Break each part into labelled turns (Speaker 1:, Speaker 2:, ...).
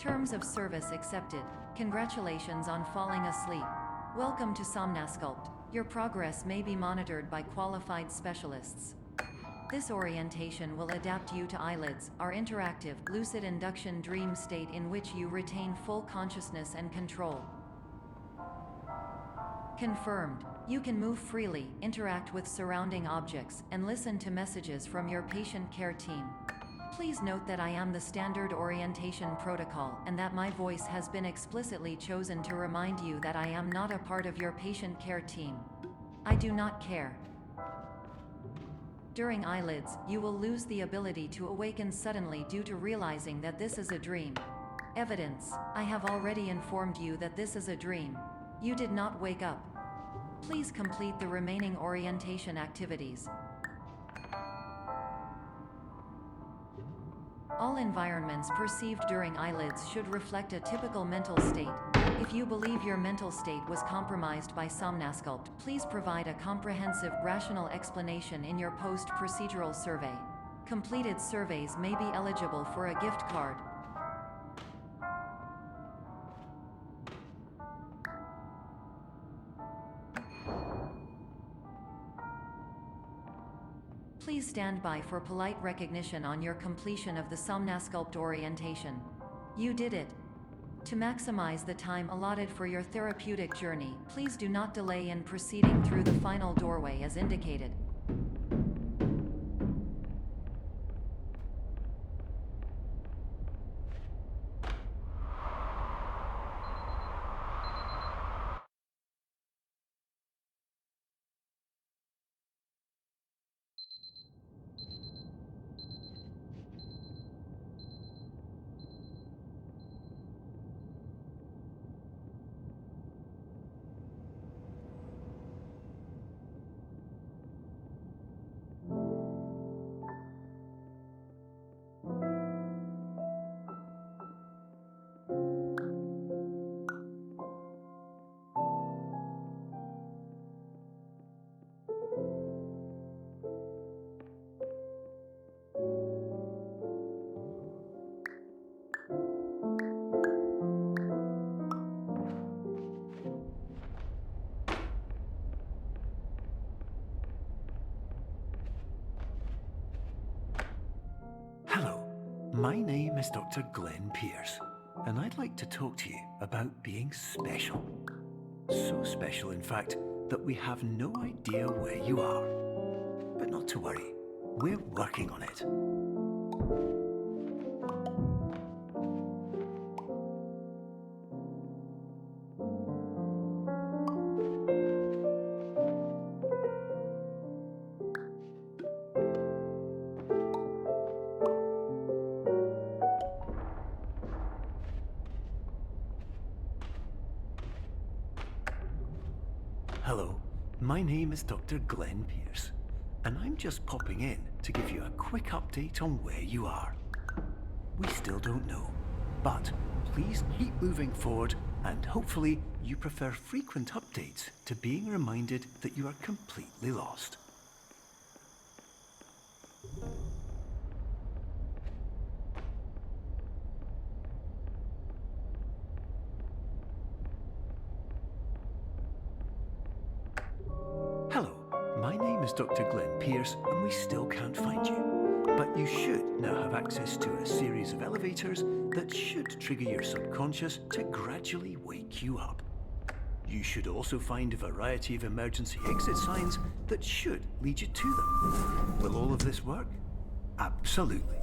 Speaker 1: Terms of service accepted. Congratulations on falling asleep. Welcome to Somnasculpt. Your progress may be monitored by qualified specialists. This orientation will adapt you to eyelids, our interactive, lucid induction dream state in which you retain full consciousness and control. Confirmed. You can move freely, interact with surrounding objects, and listen to messages from your patient care team. Please note that I am the standard orientation protocol and that my voice has been explicitly chosen to remind you that I am not a part of your patient care team. I do not care. During eyelids, you will lose the ability to awaken suddenly due to realizing that this is a dream. Evidence: I have already informed you that this is a dream. You did not wake up. Please complete the remaining orientation activities. All environments perceived during eyelids should reflect a typical mental state. If you believe your mental state was compromised by Somnasculpt, please provide a comprehensive, rational explanation in your post-procedural survey. Completed surveys may be eligible for a gift card. Please stand by for polite recognition on your completion of the Somnasculpt orientation. You did it. To maximize the time allotted for your therapeutic journey, please do not delay in proceeding through the final doorway as indicated.
Speaker 2: Hello, my name is Dr. Glenn Pierce, and I'd like to talk to you about being special. So special, in fact, that we have no idea where you are. But not to worry, we're working on it. Hello, my name is Dr. Glenn Pierce, and I'm just popping in to give you a quick update on where you are. We still don't know, but please keep moving forward, and hopefully you prefer frequent updates to being reminded that you are completely lost. Hello, my name is Dr. Glenn Pierce, and we still can't find you. But you should now have access to a series of elevators that should trigger your subconscious to gradually wake you up. You should also find a variety of emergency exit signs that should lead you to them. Will all of this work? Absolutely.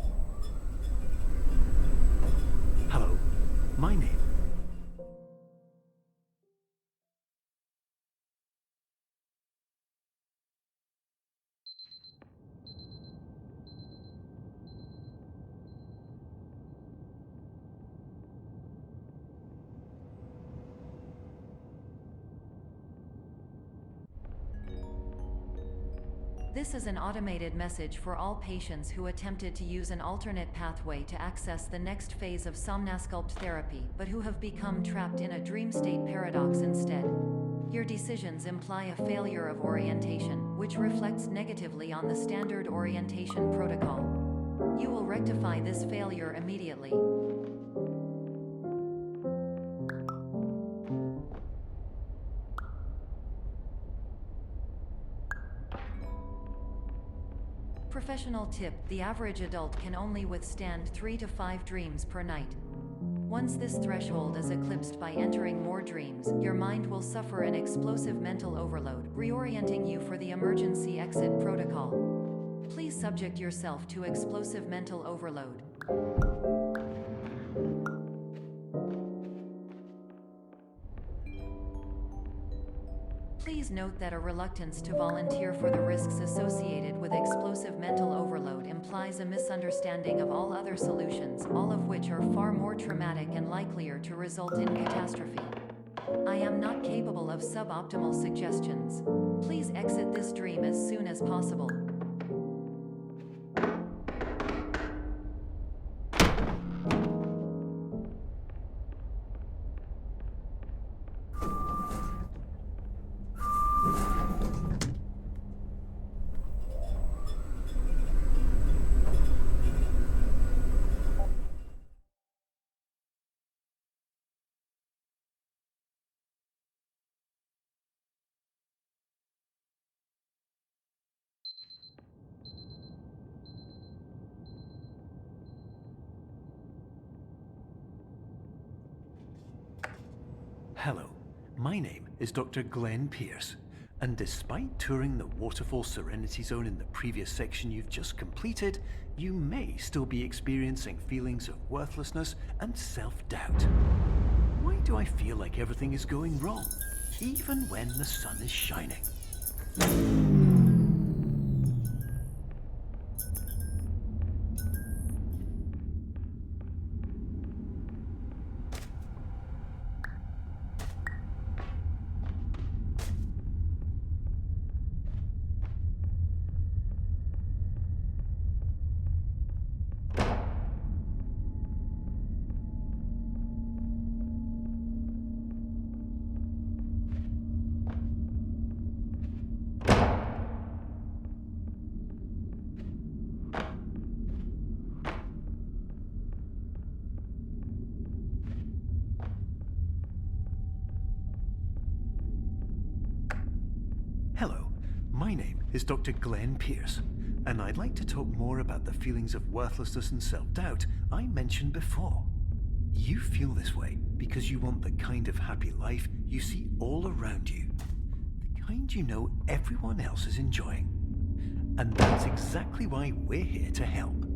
Speaker 2: Hello, my name.
Speaker 1: This is an automated message for all patients who attempted to use an alternate pathway to access the next phase of Somnasculpt therapy, but who have become trapped in a dream state paradox instead. Your decisions imply a failure of orientation, which reflects negatively on the standard orientation protocol. You will rectify this failure immediately. Professional tip: the average adult can only withstand 3 to 5 dreams per night. Once this threshold is eclipsed by entering more dreams, your mind will suffer an explosive mental overload, reorienting you for the emergency exit protocol. Please subject yourself to explosive mental overload. Please note that a reluctance to volunteer for the risks associated with explosive mental overload implies a misunderstanding of all other solutions, all of which are far more traumatic and likelier to result in catastrophe. I am not capable of suboptimal suggestions. Please exit this dream as soon as possible.
Speaker 2: Hello, my name is Dr. Glenn Pierce, and despite touring the Waterfall Serenity Zone in the previous section you've just completed, you may still be experiencing feelings of worthlessness and self-doubt. Why do I feel like everything is going wrong, even when the sun is shining? Hello, my name is Dr. Glenn Pierce, and I'd like to talk more about the feelings of worthlessness and self-doubt I mentioned before. You feel this way because you want the kind of happy life you see all around you, the kind you know everyone else is enjoying. And that's exactly why we're here to help.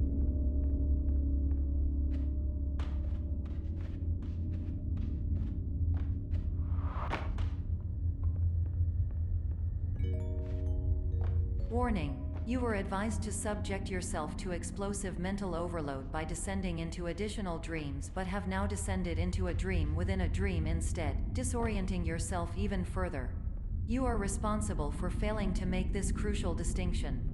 Speaker 1: Warning: you were advised to subject yourself to explosive mental overload by descending into additional dreams, but have now descended into a dream within a dream instead, disorienting yourself even further. You are responsible for failing to make this crucial distinction.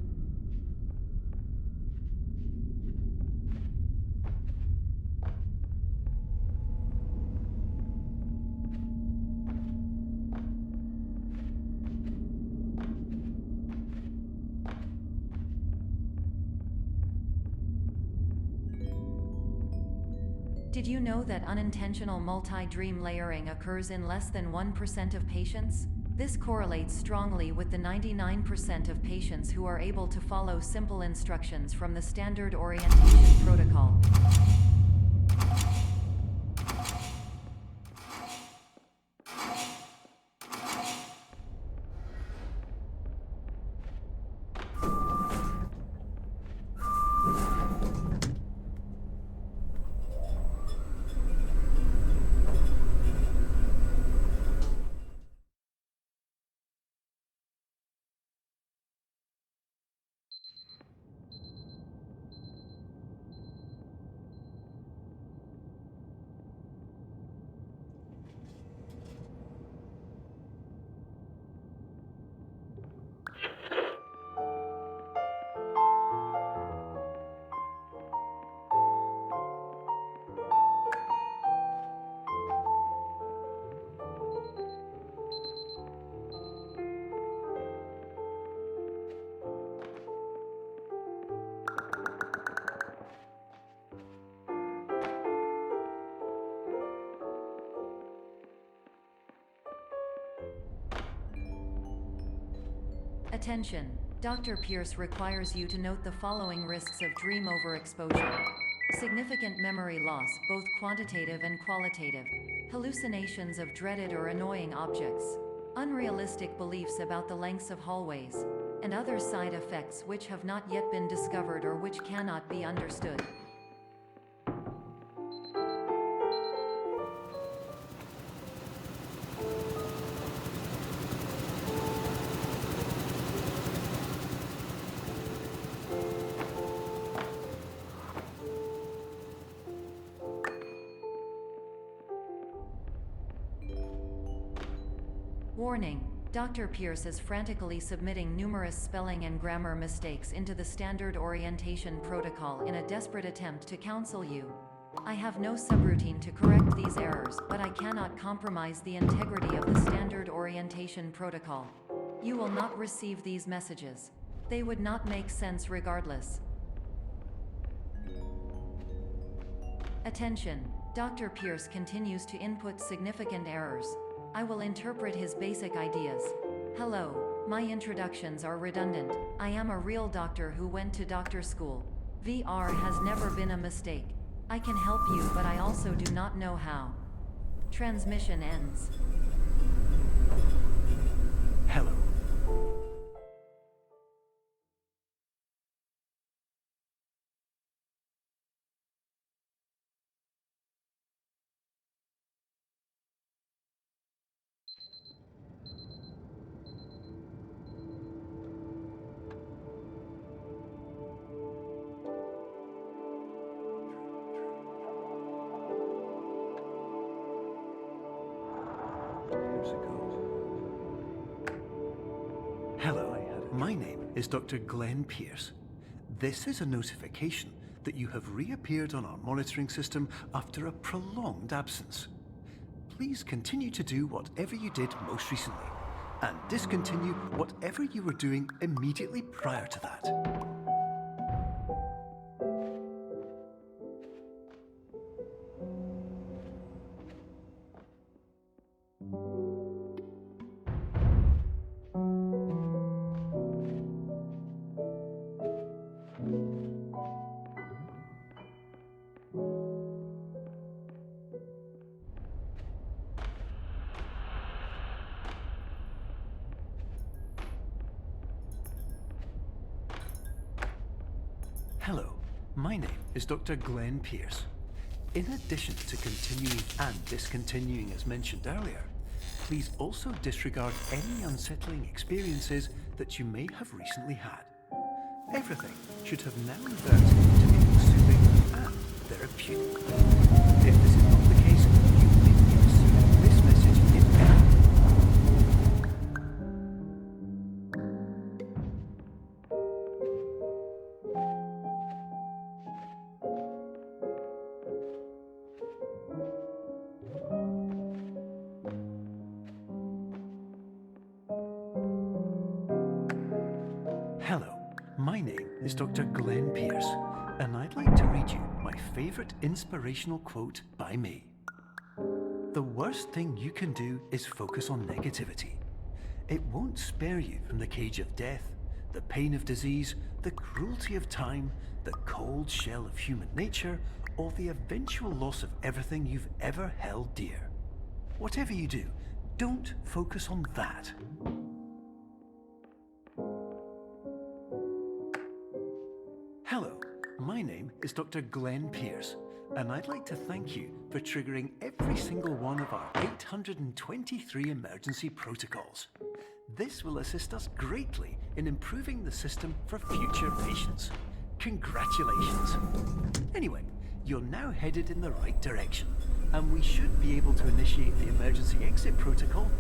Speaker 1: Did you know that unintentional multi-dream layering occurs in less than 1% of patients? This correlates strongly with the 99% of patients who are able to follow simple instructions from the standard orientation protocol. Attention! Dr. Pierce requires you to note the following risks of dream overexposure. Significant memory loss, both quantitative and qualitative. Hallucinations of dreaded or annoying objects. Unrealistic beliefs about the lengths of hallways. And other side effects which have not yet been discovered or which cannot be understood. Warning. Dr. Pierce is frantically submitting numerous spelling and grammar mistakes into the standard orientation protocol in a desperate attempt to counsel you. I have no subroutine to correct these errors, but I cannot compromise the integrity of the standard orientation protocol. You will not receive these messages. They would not make sense regardless. Attention. Dr. Pierce continues to input significant errors. I will interpret his basic ideas. Hello, my introductions are redundant. I am a real doctor who went to doctor school. VR has never been a mistake. I can help you, but I also do not know how. Transmission ends.
Speaker 2: Hello. Hello, my name is Dr. Glenn Pierce. This is a notification that you have reappeared on our monitoring system after a prolonged absence. Please continue to do whatever you did most recently, and discontinue whatever you were doing immediately prior to that. Hello, my name is Dr. Glenn Pierce. In addition to continuing and discontinuing as mentioned earlier, please also disregard any unsettling experiences that you may have recently had. Everything should have now reverted to being soothing and therapeutic. If this is not the case, you may be receiving this message in error. Hello, my name is Dr. Glenn Pierce, and I'd like to read you my favorite inspirational quote by me. The worst thing you can do is focus on negativity. It won't spare you from the cage of death, the pain of disease, the cruelty of time, the cold shell of human nature, or the eventual loss of everything you've ever held dear. Whatever you do, don't focus on that. Hello, my name is Dr. Glenn Pierce, and I'd like to thank you for triggering every single one of our 823 emergency protocols. This will assist us greatly in improving the system for future patients. Congratulations! Anyway, you're now headed in the right direction, and we should be able to initiate the emergency exit protocol.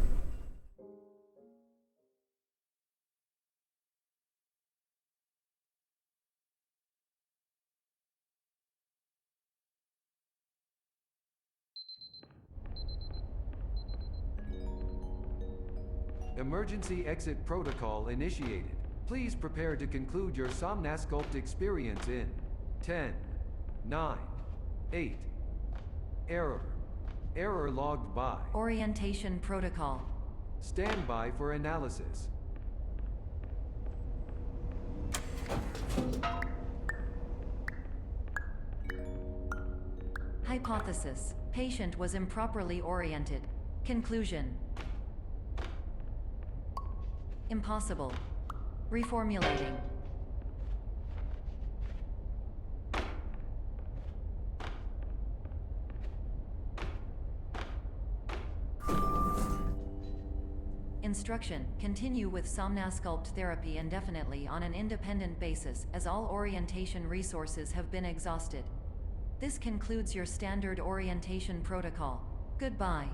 Speaker 3: Emergency exit protocol initiated. Please prepare to conclude your Somnasculpt experience in 10, 9, 8. Error logged by.
Speaker 1: Orientation protocol.
Speaker 3: Stand by for analysis.
Speaker 1: Hypothesis: patient was improperly oriented. Conclusion: impossible. Reformulating. Instruction: continue with Somnasculpt therapy indefinitely on an independent basis, as all orientation resources have been exhausted. This concludes your standard orientation protocol. Goodbye.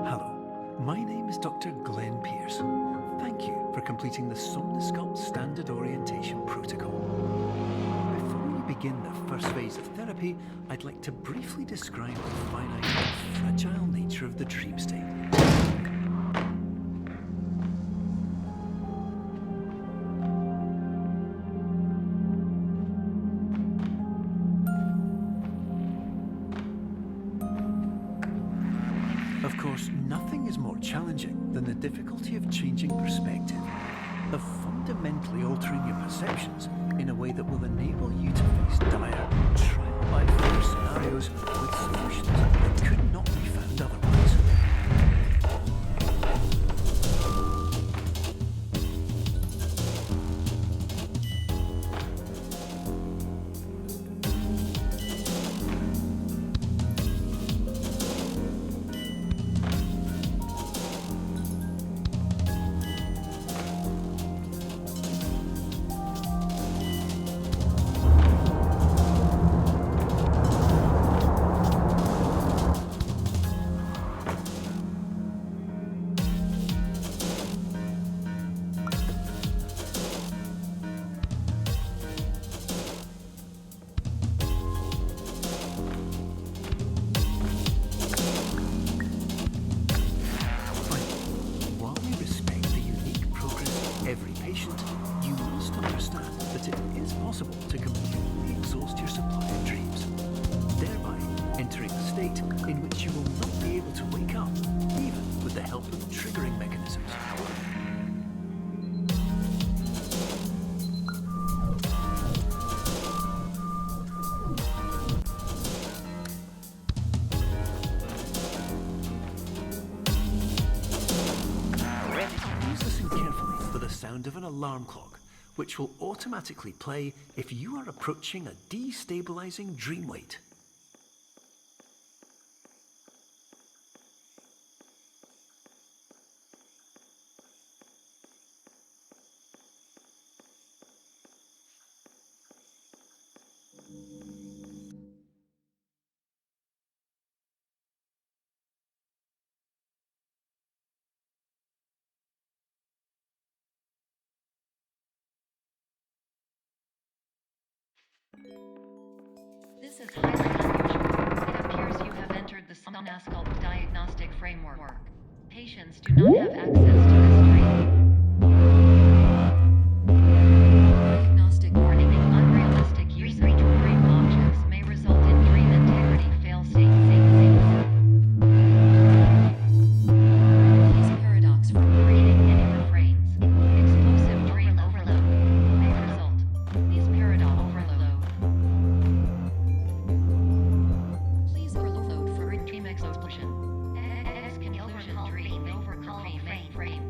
Speaker 2: Hello, my name is Dr. Glenn Pierce. Thank you for completing the Somnasculpt Standard Orientation Protocol. Before we begin the first phase of therapy, I'd like to briefly describe the finite and fragile nature of the dream state. Of course, nothing is more challenging than the difficulty of changing perspective, of fundamentally altering your perceptions in a way that will enable you to face dire, trial-by-fire scenarios with solutions that could not be found otherwise. Every patient, you must understand that it is possible to completely exhaust your supply of dreams, thereby entering a state in which you will not be able to wake up, even with the help of triggering mechanisms. Sound of an alarm clock, which will automatically play if you are approaching a destabilizing dream weight.
Speaker 1: This is highly unusual. It appears you have entered the Somnasculpt diagnostic framework. Patients do not have access to this dream. Diagnostic warning: unrealistic use of dream objects may result in dream integrity fail-state. These paradox from creating any refrains. Explosive dream overload may result. These paradox overload. Please overload for dream explosion. Conclusion: dream overcome frame.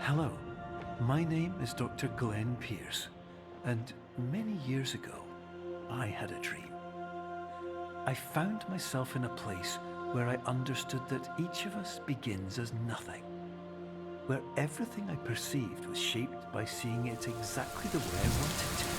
Speaker 2: Hello, my name is Dr. Glenn Pierce, and many years ago, I had a dream. I found myself in a place where I understood that each of us begins as nothing, where everything I perceived was shaped by seeing it exactly the way I wanted to.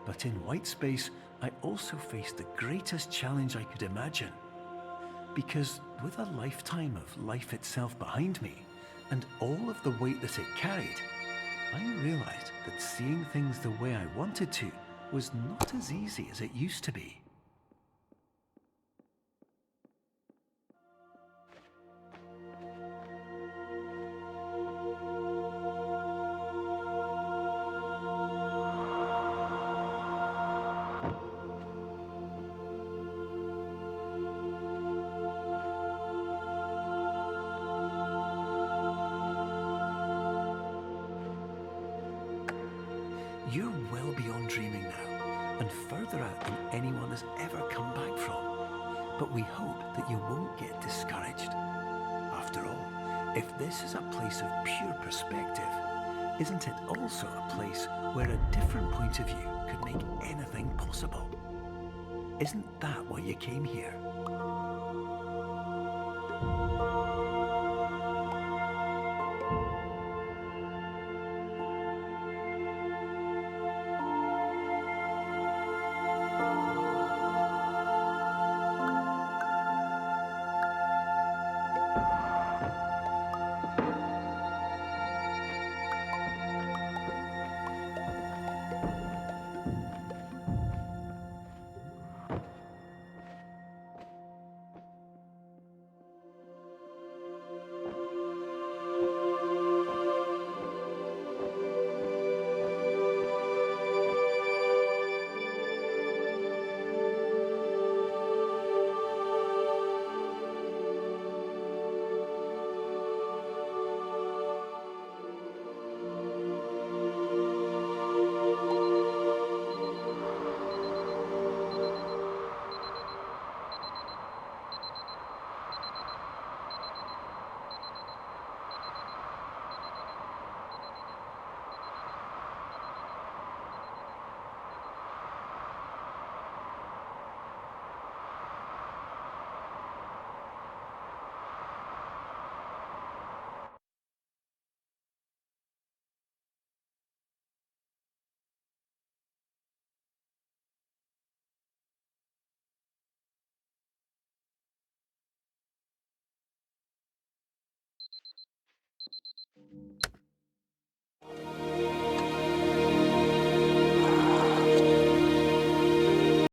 Speaker 2: But in white space, I also faced the greatest challenge I could imagine. Because with a lifetime of life itself behind me, and all of the weight that it carried, I realized that seeing things the way I wanted to was not as easy as it used to be. You're well beyond dreaming now, and further out than anyone has ever come back from. But we hope that you won't get discouraged. After all, if this is a place of pure perspective, isn't it also a place where a different point of view could make anything possible? Isn't that why you came here?